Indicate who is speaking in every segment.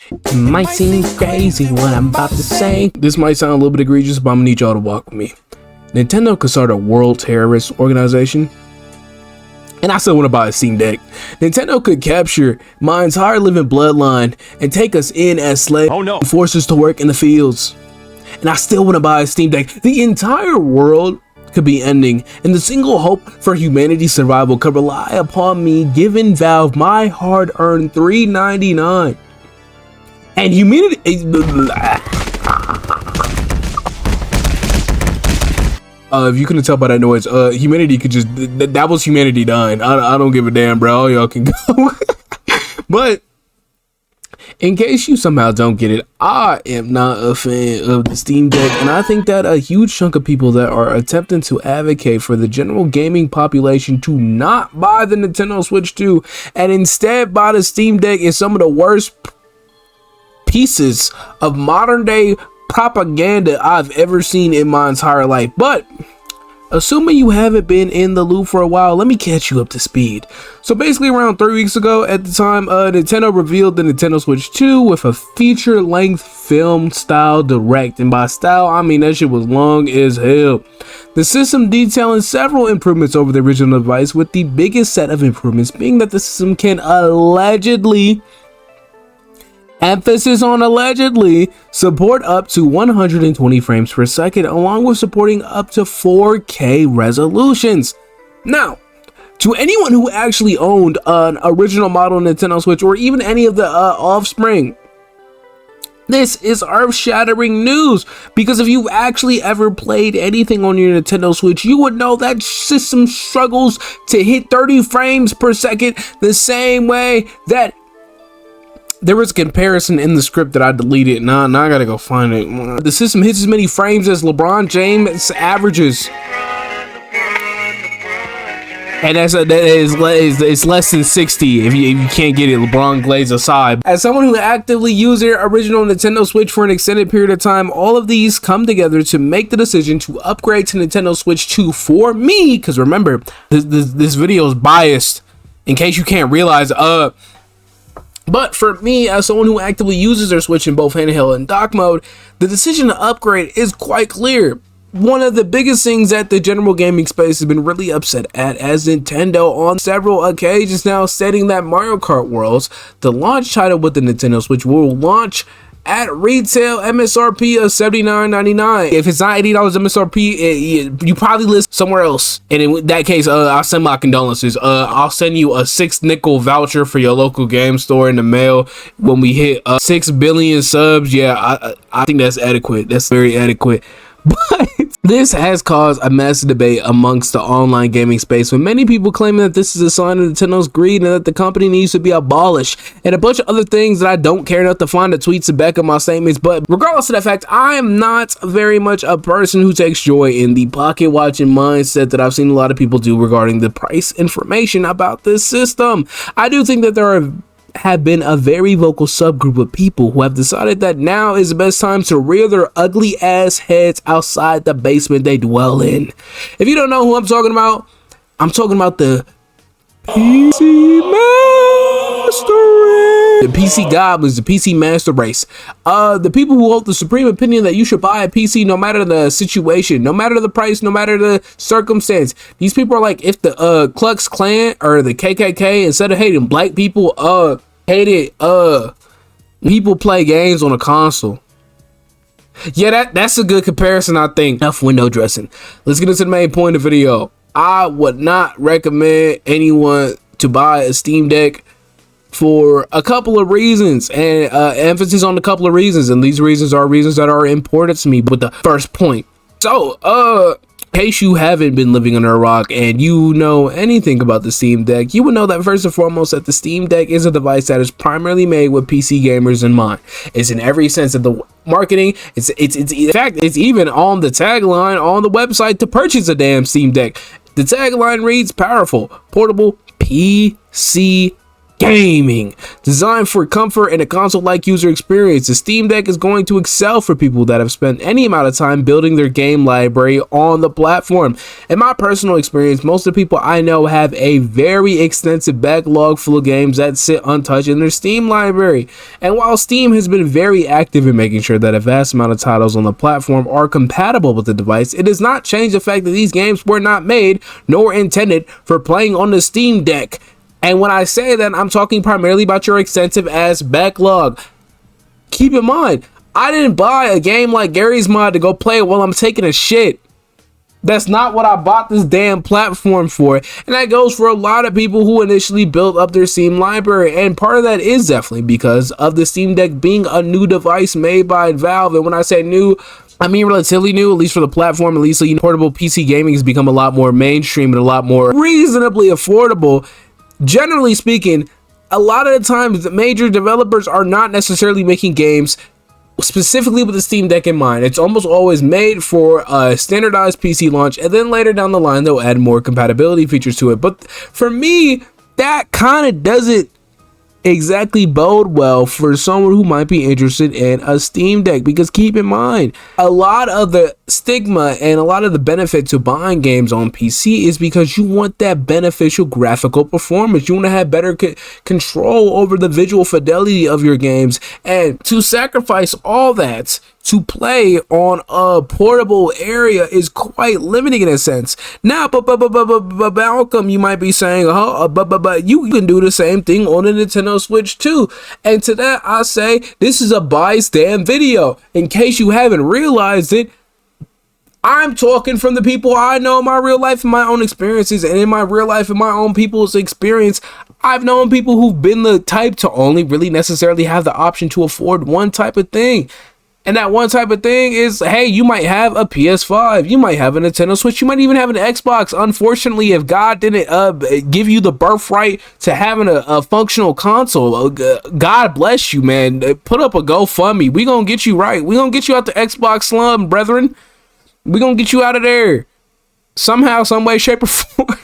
Speaker 1: It might seem crazy what I'm about to say. This might sound a little bit egregious, but I'm gonna need y'all to walk with me. Nintendo could start a world terrorist organization, and I still want to buy a Steam Deck. Nintendo could capture my entire living bloodline and take us in as slaves and force us to work in the fields. And I still want to buy a Steam Deck. The entire world could be ending, and the single hope for humanity's survival could rely upon me giving Valve my hard-earned $3.99. And humanity... if you couldn't tell by that noise, humanity could just... that was humanity dying. I don't give a damn, bro. All y'all can go. But in case you somehow don't get it, I am not a fan of the Steam Deck, and I think that a huge chunk of people that are attempting to advocate for the general gaming population to not buy the Nintendo Switch 2 and instead buy the Steam Deck is some of the worst pieces of modern day propaganda I've ever seen in my entire life. But assuming you haven't been in the loop for a while, let me catch you up to speed. So basically around 3 weeks ago at the time, Nintendo revealed the Nintendo Switch 2 with a feature-length film style direct, and by style I mean that shit was long as hell. The system detailing several improvements over the original device, with the biggest set of improvements being that the system can allegedly, emphasis on allegedly, support up to 120 frames per second, along with supporting up to 4K resolutions. Now, to anyone who actually owned an original model Nintendo Switch, or even any of the offspring, this is earth-shattering news, because if you've actually ever played anything on your Nintendo Switch, you would know that system struggles to hit 30 frames per second the same way that there was a comparison in the script that I deleted. Now I gotta go find it. The system hits as many frames as LeBron James averages, and it's less than 60 if you can't get it, LeBron Glaze aside. As someone who actively used their original Nintendo Switch for an extended period of time, all of these come together to make the decision to upgrade to Nintendo Switch 2 for me. Because remember, this video is biased, in case you can't realize. But for me, as someone who actively uses their Switch in both handheld and dock mode, the decision to upgrade is quite clear. One of the biggest things that the general gaming space has been really upset at, as Nintendo on several occasions now stating that Mario Kart Worlds, the launch title with the Nintendo Switch, will launch at retail MSRP of $79.99. If it's not $80 MSRP, you probably list somewhere else. And in that case, I'll send my condolences. I'll send you a 6 nickel voucher for your local game store in the mail when we hit 6 billion subs. Yeah, I think that's adequate. That's very adequate. But this has caused a massive debate amongst the online gaming space, with many people claiming that this is a sign of Nintendo's greed and that the company needs to be abolished, and a bunch of other things that I don't care enough to find the tweets to back up my statements. But regardless of that fact, I am not very much a person who takes joy in the pocket watching mindset that I've seen a lot of people do regarding the price information about this system. I do think that there have been a very vocal subgroup of people who have decided that now is the best time to rear their ugly ass heads outside the basement they dwell in. If you don't know who I'm talking about the PC Master Race. The PC Goblins, the PC Master Race. The people who hold the supreme opinion that you should buy a PC no matter the situation, no matter the price, no matter the circumstance. These people are like, if the Klux Klan or the KKK, instead of hating black people, hated people play games on a console. Yeah, that's a good comparison, I think. Enough window dressing. Let's get into the main point of the video. I would not recommend anyone to buy a Steam Deck for a couple of reasons, and emphasis on a couple of reasons, and these reasons are reasons that are important to me. But the first point, so in case you haven't been living under a rock and you know anything about the Steam Deck, you would know that first and foremost that the Steam Deck is a device that is primarily made with PC gamers in mind. It's in every sense of the marketing. It's in fact, it's even on the tagline on the website to purchase a damn Steam Deck. The tagline reads: powerful, portable PC gaming. Designed for comfort and a console-like user experience, the Steam Deck is going to excel for people that have spent any amount of time building their game library on the platform. In my personal experience, most of the people I know have a very extensive backlog full of games that sit untouched in their Steam library. And while Steam has been very active in making sure that a vast amount of titles on the platform are compatible with the device, it does not change the fact that these games were not made nor intended for playing on the Steam Deck. And when I say that, I'm talking primarily about your extensive ass backlog. Keep in mind, I didn't buy a game like Gary's Mod to go play it while I'm taking a shit. That's not what I bought this damn platform for. And that goes for a lot of people who initially built up their Steam library. And part of that is definitely because of the Steam Deck being a new device made by Valve. And when I say new, I mean relatively new, at least for the platform. At least portable PC gaming has become a lot more mainstream and a lot more reasonably affordable. Generally speaking, a lot of the times the major developers are not necessarily making games specifically with the Steam Deck in mind. It's almost always made for a standardized PC launch, and then later down the line they'll add more compatibility features to it. But for me, that kind of doesn't exactly bode well for someone who might be interested in a Steam Deck, because keep in mind, a lot of the stigma and a lot of the benefit to buying games on PC is because you want that beneficial graphical performance. You want to have better control over the visual fidelity of your games, and to sacrifice all that to play on a portable area is quite limiting in a sense. Now, but Malcolm, you might be saying, but you can do the same thing on a Nintendo Switch too. And to that I say, this is a buys damn video. In case you haven't realized it, I'm talking from the people I know in my real life and my own experiences, and in my real life and my own people's experience, I've known people who've been the type to only really necessarily have the option to afford one type of thing. And that one type of thing is, hey, you might have a PS5, you might have a Nintendo Switch, you might even have an Xbox. Unfortunately, if God didn't give you the birthright to having a functional console, God bless you, man. Put up a GoFundMe. We gonna get you right. We gonna get you out the Xbox slum, brethren. We gonna get you out of there somehow, some way, shape, or form.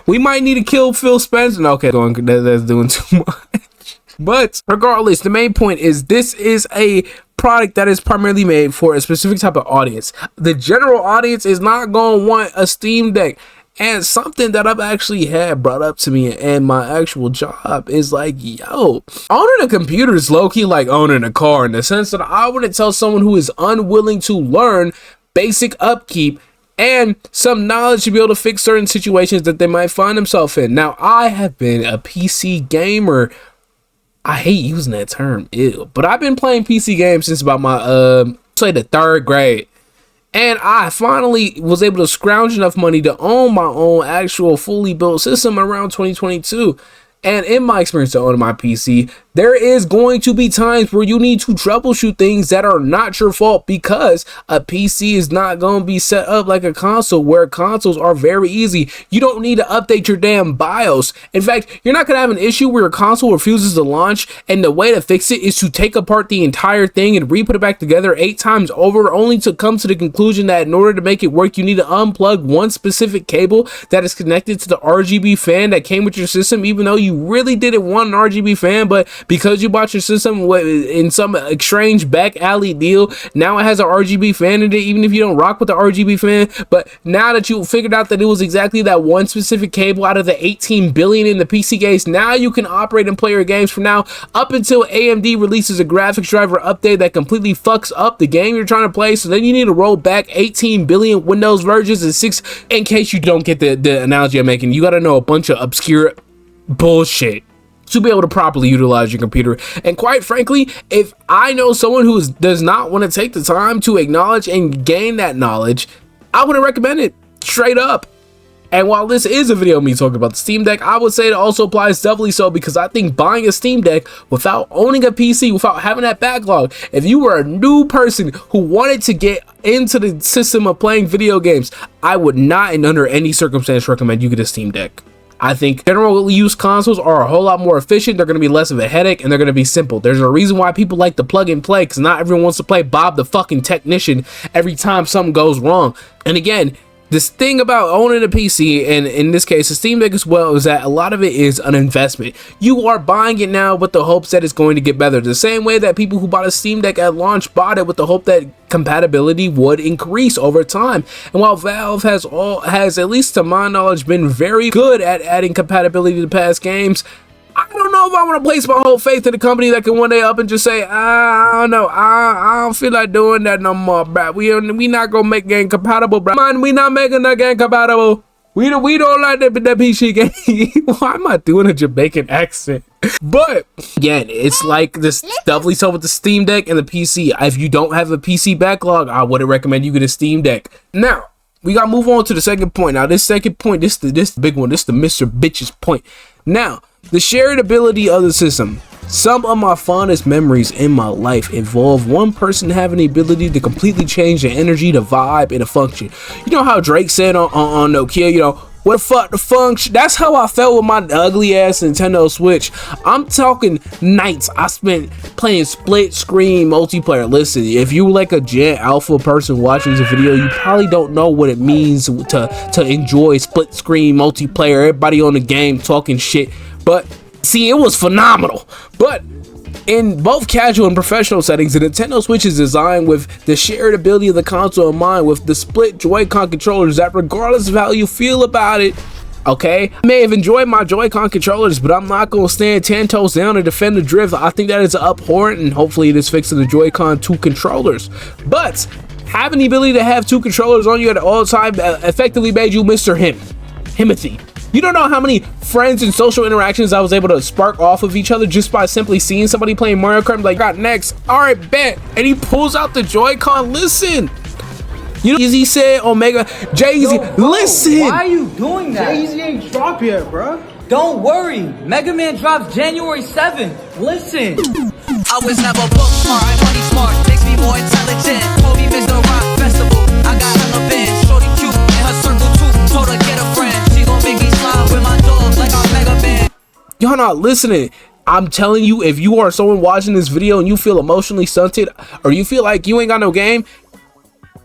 Speaker 1: We might need to kill Phil Spencer. Okay, that's doing too much. But regardless, the main point is this is a product that is primarily made for a specific type of audience. The general audience is not going to want a Steam Deck. And something that I've actually had brought up to me in my actual job is like, yo, owning a computer is low-key like owning a car, in the sense that I wouldn't tell someone who is unwilling to learn basic upkeep and some knowledge to be able to fix certain situations that they might find themselves in. Now, I have been a PC gamer. I hate using that term, ew, but I've been playing PC games since about my say the 3rd grade, and I finally was able to scrounge enough money to own my own actual fully built system around 2022. And in my experience to owning my PC, there is going to be times where you need to troubleshoot things that are not your fault, because a PC is not going to be set up like a console, where consoles are very easy. You don't need to update your damn BIOS. In fact, you're not going to have an issue where your console refuses to launch, and the way to fix it is to take apart the entire thing and re-put it back together 8 times over, only to come to the conclusion that in order to make it work, you need to unplug one specific cable that is connected to the RGB fan that came with your system, even though you really didn't want an RGB fan, but because you bought your system in some strange back alley deal, now it has an RGB fan in it, even if you don't rock with the RGB fan. But now that you figured out that it was exactly that one specific cable out of the 18 billion in the PC case, now you can operate and play your games from now up until AMD releases a graphics driver update that completely fucks up the game you're trying to play. So then you need to roll back 18 billion Windows versions and 6, in case you don't get the analogy I'm making. You got to know a bunch of obscure bullshit to be able to properly utilize your computer. And quite frankly, if I know someone who does not want to take the time to acknowledge and gain that knowledge, I wouldn't recommend it, straight up. And while this is a video of me talking about the Steam Deck, I would say it also applies doubly so, because I think buying a Steam Deck without owning a PC, without having that backlog, if you were a new person who wanted to get into the system of playing video games, I would not and under any circumstance recommend you get a Steam Deck. I think general use consoles are a whole lot more efficient. They're going to be less of a headache, and they're going to be simple. There's a reason why people like to plug and play, because not everyone wants to play Bob the fucking technician every time something goes wrong. And again, This thing about owning a PC, and in this case a Steam Deck as well, is that a lot of it is an investment. You are buying it now with the hopes that it's going to get better, the same way that people who bought a Steam Deck at launch bought it with the hope that compatibility would increase over time. And while Valve has at least to my knowledge been very good at adding compatibility to past games, I don't know if I want to place my whole faith in a company that can one day up and just say, I don't know, I don't feel like doing that no more, bruh. We not gonna make game compatible, bruh. Man, we not making that game compatible. We don't like that PC game. Why am I doing a Jamaican accent? But again, it's like this doubly so with the Steam Deck and the PC. If you don't have a PC backlog, I wouldn't recommend you get a Steam Deck. Now, we gotta move on to the second point. Now, this second point, this the big one. This the Mr. Bitches point. Now, the shared ability of the system. Some of my fondest memories in my life involve one person having the ability to completely change the energy, the vibe, and the function. You know how Drake said on Nokia, you know, what the fuck the function? That's how I felt with my ugly ass Nintendo Switch. I'm talking nights I spent playing split screen multiplayer. Listen, if you like a Gen Alpha person watching this video, you probably don't know what it means to enjoy split screen multiplayer. Everybody on the game talking shit. But see, it was phenomenal. But in both casual and professional settings, the Nintendo Switch is designed with the shared ability of the console in mind, with the split Joy-Con controllers that, regardless of how you feel about it, okay, I may have enjoyed my Joy-Con controllers, but I'm not going to stand 10 toes down and defend the drift. I think that is abhorrent, and hopefully it is fixed in the Joy-Con 2 controllers. But having the ability to have 2 controllers on you at all times effectively made you Mr. Himothy. You don't know how many friends and social interactions I was able to spark off of each other just by simply seeing somebody playing Mario Kart. Like, got next, all right, bet. And he pulls out the Joy-Con. Listen, you know, Jay-Z said, Omega, Jay-Z, listen.
Speaker 2: Why are you doing that?
Speaker 3: Jay-Z ain't dropped yet, bro.
Speaker 2: Don't worry, Mega Man drops January 7th. Listen.
Speaker 4: I was never book smart, money smart, makes me more intelligent. Told me Mr. Rock Festival, I got hella bands. Shorty cute in her circle too, told her get a friend. She gon' make me slide with my dog like I'm Mega Man.
Speaker 1: Y'all not listening. I'm telling you, if you are someone watching this video and you feel emotionally stunted, or you feel like you ain't got no game,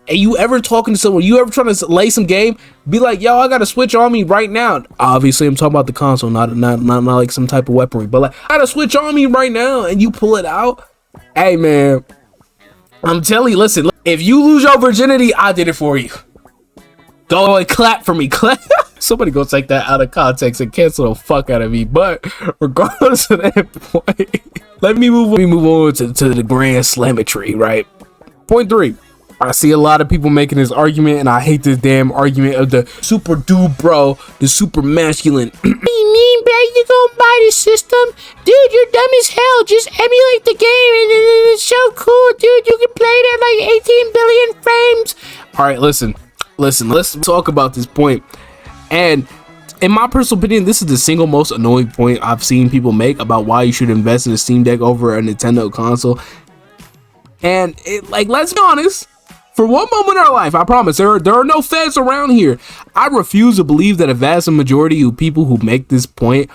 Speaker 1: and you ever talking to someone, you ever trying to lay some game, be like, yo, I got a Switch on me right now. Obviously, I'm talking about the console, not like some type of weaponry, but like, I got a Switch on me right now, and you pull it out. Hey, man, I'm telling you, listen, if you lose your virginity, I did it for you. Go and clap for me. Clap. Somebody go take that out of context and cancel the fuck out of me. But regardless of that point, let me move on to the grand slametry, right? Point 3. I see a lot of people making this argument, and I hate this damn argument of the super dude bro, the super masculine. What do you mean, bro? You gonna buy the system? Dude, you're dumb as hell. Just emulate the game, and it's so cool, dude. You can play it at like 18 billion frames. All right, listen, let's talk about this point. And in my personal opinion, this is the single most annoying point I've seen people make about why you should invest in a Steam Deck over a Nintendo console. And it, like, let's be honest, for one moment in our life, I promise, there are no feds around here. I refuse to believe that a vast majority of people who make this point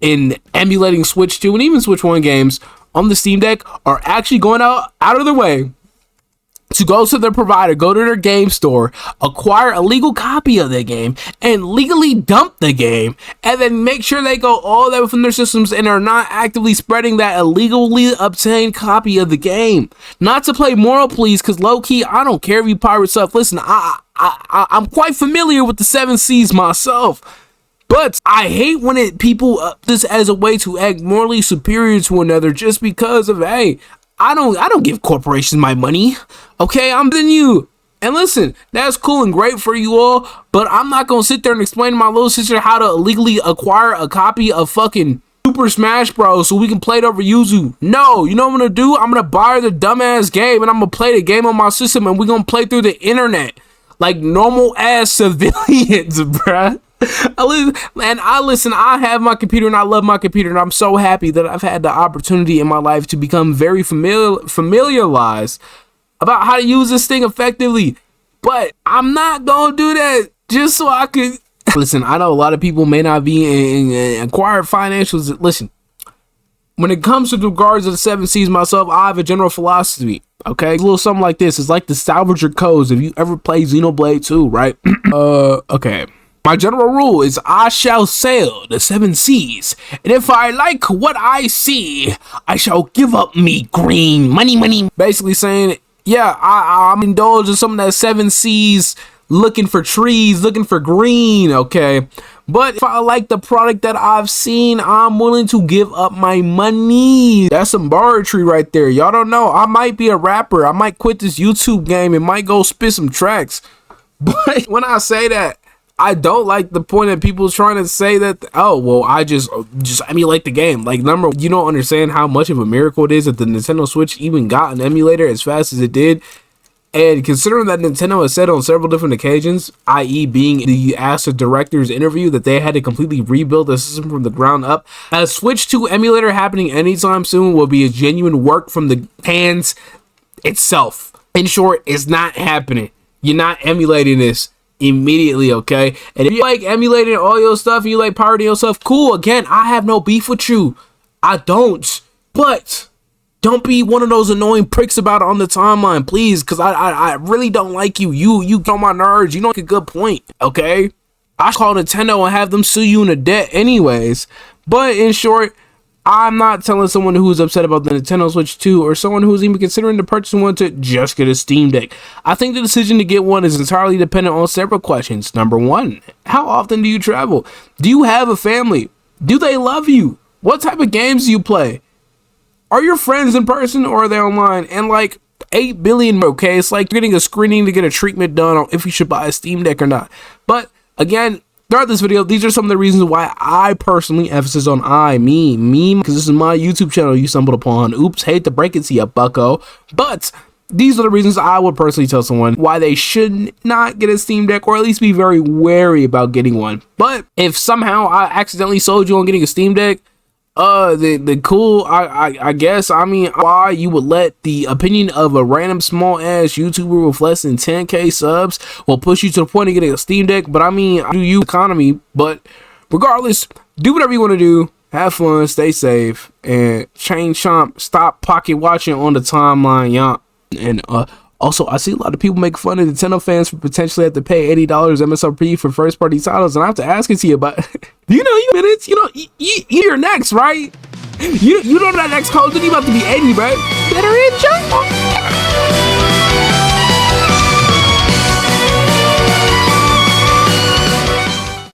Speaker 1: in emulating Switch 2 and even Switch 1 games on the Steam Deck are actually going out of their way to go to their provider, go to their game store, acquire a legal copy of the game, and legally dump the game, and then make sure they go all that from their systems and are not actively spreading that illegally obtained copy of the game. Not to play moral please, because low-key, I don't care if you pirate stuff. Listen, I'm quite familiar with the 7 C's myself. But I hate when people this as a way to act morally superior to another just because of, hey, I don't give corporations my money. Okay, I'm than you. And listen, that's cool and great for you all, but I'm not gonna sit there and explain to my little sister how to illegally acquire a copy of fucking Super Smash Bros. So we can play it over Yuzu. No, you know what I'm gonna do? I'm gonna buy her the dumbass game and I'm gonna play the game on my system and we're gonna play through the internet like normal ass civilians, bruh. I have my computer and I love my computer, and I'm so happy that I've had the opportunity in my life to become very familiarized about how to use this thing effectively. But I'm not gonna do that just so I could listen. I know a lot of people may not be in acquired financials. Listen, when it comes to the regards of the 7 C's myself, I have a general philosophy. Okay, a little something like this. It's like the salvager codes if you ever play Xenoblade 2, right? Okay. My general rule is I shall sail the 7 seas, and if I like what I see, I shall give up me green money. Basically saying, yeah, I'm indulged in some of that 7 seas, looking for trees, looking for green, okay? But if I like the product that I've seen, I'm willing to give up my money. That's some bartry right there. Y'all don't know. I might be a rapper. I might quit this YouTube game and might go spit some tracks. But when I say that, I don't like the point that people trying to say that, oh, well, I just emulate the game. Like, number, you don't understand how much of a miracle it is that the Nintendo Switch even got an emulator as fast as it did. And considering that Nintendo has said on several different occasions, i.e. being the Ask the Director's interview, that they had to completely rebuild the system from the ground up, a Switch 2 emulator happening anytime soon will be a genuine work from the hands itself. In short, it's not happening. You're not emulating this immediately, okay? And if you like emulating all your stuff and you like pirating your stuff, cool. Again, I have no beef with you. I don't. But don't be one of those annoying pricks about it on the timeline, please, because I really don't like you. You on my nerves. You don't make a good point, okay? I call Nintendo and have them sue you in a debt anyways. But in short, I'm not telling someone who's upset about the Nintendo Switch 2 or someone who's even considering to purchase one to just get a Steam Deck. I think the decision to get one is entirely dependent on several questions. Number one, how often do you travel? Do you have a family? Do they love you? What type of games do you play? Are your friends in person or are they online? And like 8 billion, okay, it's like you're getting a screening to get a treatment done on if you should buy a Steam Deck or not. But again, throughout this video, these are some of the reasons why I personally emphasis on me, because this is my YouTube channel you stumbled upon. Oops, hate to break it to you, bucko. But these are the reasons I would personally tell someone why they should not get a Steam Deck, or at least be very wary about getting one. But if somehow I accidentally sold you on getting a Steam Deck, the cool, I guess, I mean, why you would let the opinion of a random small ass YouTuber with less than 10k subs will push you to the point of getting a Steam Deck. But I mean, do you economy, but regardless, do whatever you want to do, have fun, stay safe, and chain chomp, stop pocket watching on the timeline, y'all. And also, I see a lot of people make fun of Nintendo fans for potentially have to pay $80 MSRP for first party titles, and I have to ask it to you, but do you know you minutes? You know, you're next, right? You know that next Call of Duty about to be 80, right? Better enjoy.